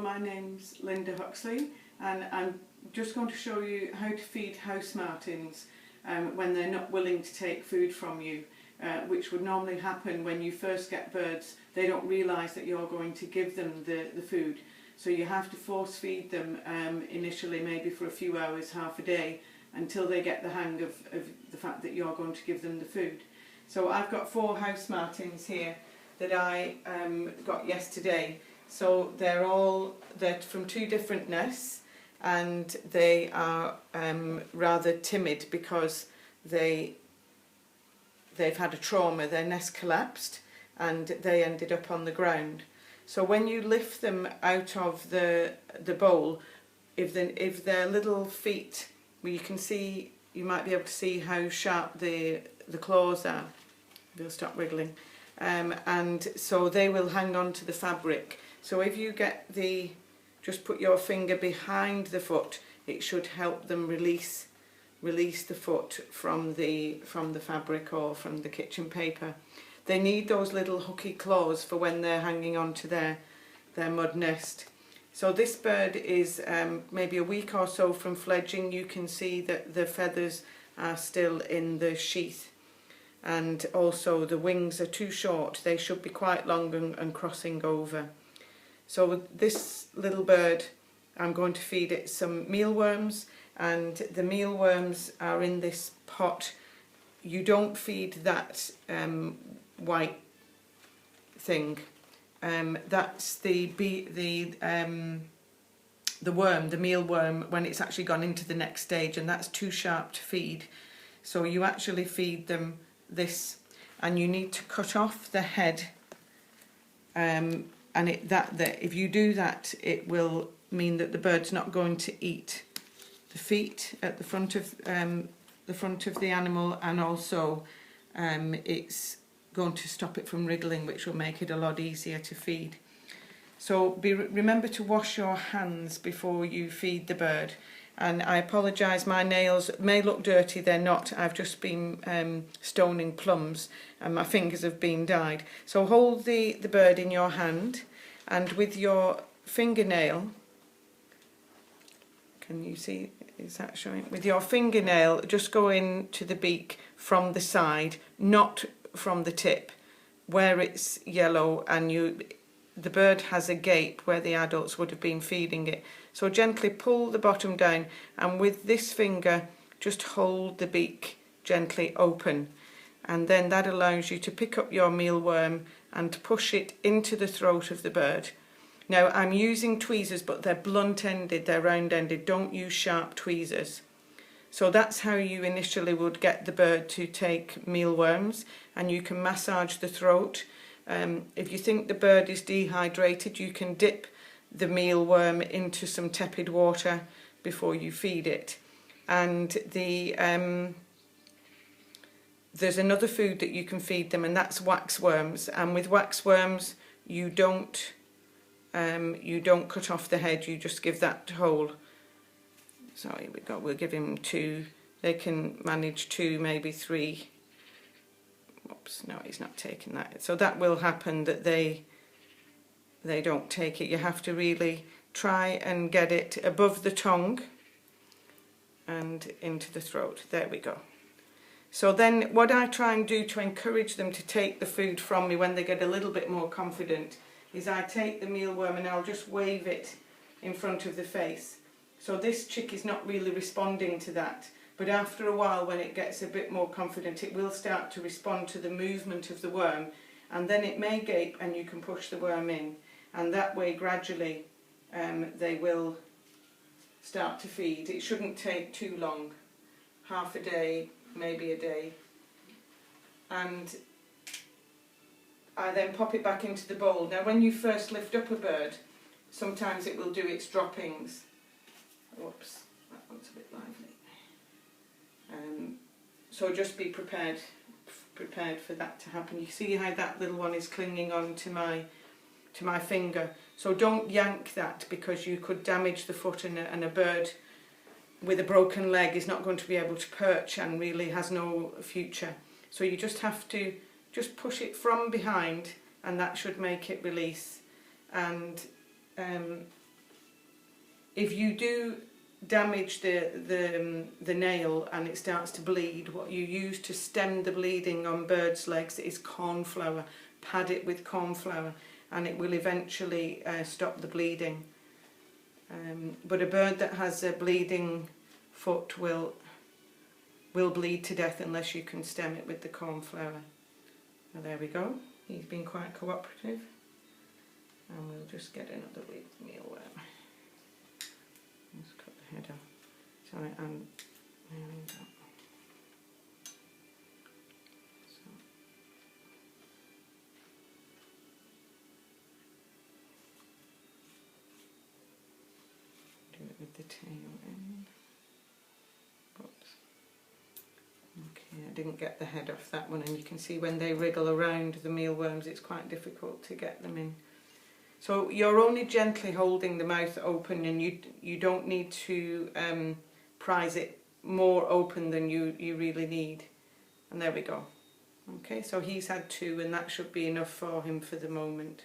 my name's Linda Huxley and I'm just going to show you how to feed house martins when they're not willing to take food from you, which would normally happen when you first get birds. They don't realise that you're going to give them the food, so you have to force feed them initially, maybe for a few hours, half a day, until they get the hang of the fact that you're going to give them the food. So I've got 4 house martins here that I got yesterday. So they're from 2 different nests, and they are rather timid because they've had a trauma. Their nest collapsed and they ended up on the ground. So when you lift them out of the bowl, if their little feet, well, you might be able to see how sharp the claws are. They'll stop wriggling, and so they will hang on to the fabric. So if you just put your finger behind the foot, it should help them release the foot from the fabric or from the kitchen paper. They need those little hooky claws for when they're hanging on to their mud nest. So this bird is maybe a week or so from fledging. You can see that the feathers are still in the sheath, and also the wings are too short. They should be quite long and crossing over. So with this little bird, I'm going to feed it some mealworms, and the mealworms are in this pot. You don't feed that white thing. That's the worm, the mealworm, when it's actually gone into the next stage, and that's too sharp to feed. So you actually feed them this, and you need to cut off the head. And if you do that, it will mean that the bird's not going to eat the feet at the front of the animal, and also it's going to stop it from wriggling, which will make it a lot easier to feed. So remember to wash your hands before you feed the bird. And I apologise, my nails may look dirty, they're not. I've just been stoning plums and my fingers have been dyed. So hold the bird in your hand, and with your fingernail, can you see, is that showing? With your fingernail, just go into the beak from the side, not from the tip, where it's yellow and the bird has a gape where the adults would have been feeding it. So gently pull the bottom down, and with this finger just hold the beak gently open, and then that allows you to pick up your mealworm and push it into the throat of the bird. Now I'm using tweezers, but they're blunt-ended, they're round-ended. Don't use sharp tweezers. So that's how you initially would get the bird to take mealworms, and you can massage the throat. If you think the bird is dehydrated, you can dip the mealworm into some tepid water before you feed it. And there's another food that you can feed them, and that's waxworms. And with waxworms, you don't cut off the head, you just give that whole. So here we go, we'll give him 2. They can manage 2, maybe 3. Oops, no, he's not taking that. So that will happen, that they don't take it. You have to really try and get it above the tongue and into the throat. There we go. So then what I try and do to encourage them to take the food from me when they get a little bit more confident is I take the mealworm and I'll just wave it in front of the face. So this chick is not really responding to that, but after a while, when it gets a bit more confident, it will start to respond to the movement of the worm, and then it may gape and you can push the worm in, and that way gradually they will start to feed. It shouldn't take too long, half a day, maybe a day. And I then pop it back into the bowl. Now when you first lift up a bird, sometimes it will do its droppings. Whoops, that one's a bit lively. So just be prepared for that to happen. You see how that little one is clinging on to my finger. So don't yank that, because you could damage the foot, and a bird with a broken leg is not going to be able to perch and really has no future. So you just have to just push it from behind, and that should make it release. And if you do damage the nail and it starts to bleed, what you use to stem the bleeding on birds' legs is corn flour. Pad it with corn flour and it will eventually stop the bleeding. But a bird that has a bleeding foot will bleed to death unless you can stem it with the corn flour. Now there we go, he's been quite cooperative. And we'll just get another mealworm. Let's cut the head off. Sorry, there we go. So. Do it with the tail end. Oops. Okay, I didn't get the head off that one, and you can see when they wriggle around the mealworms, it's quite difficult to get them in. So you're only gently holding the mouth open, and you don't need to prise it more open than you really need. And there we go. Okay, so he's had 2, and that should be enough for him for the moment.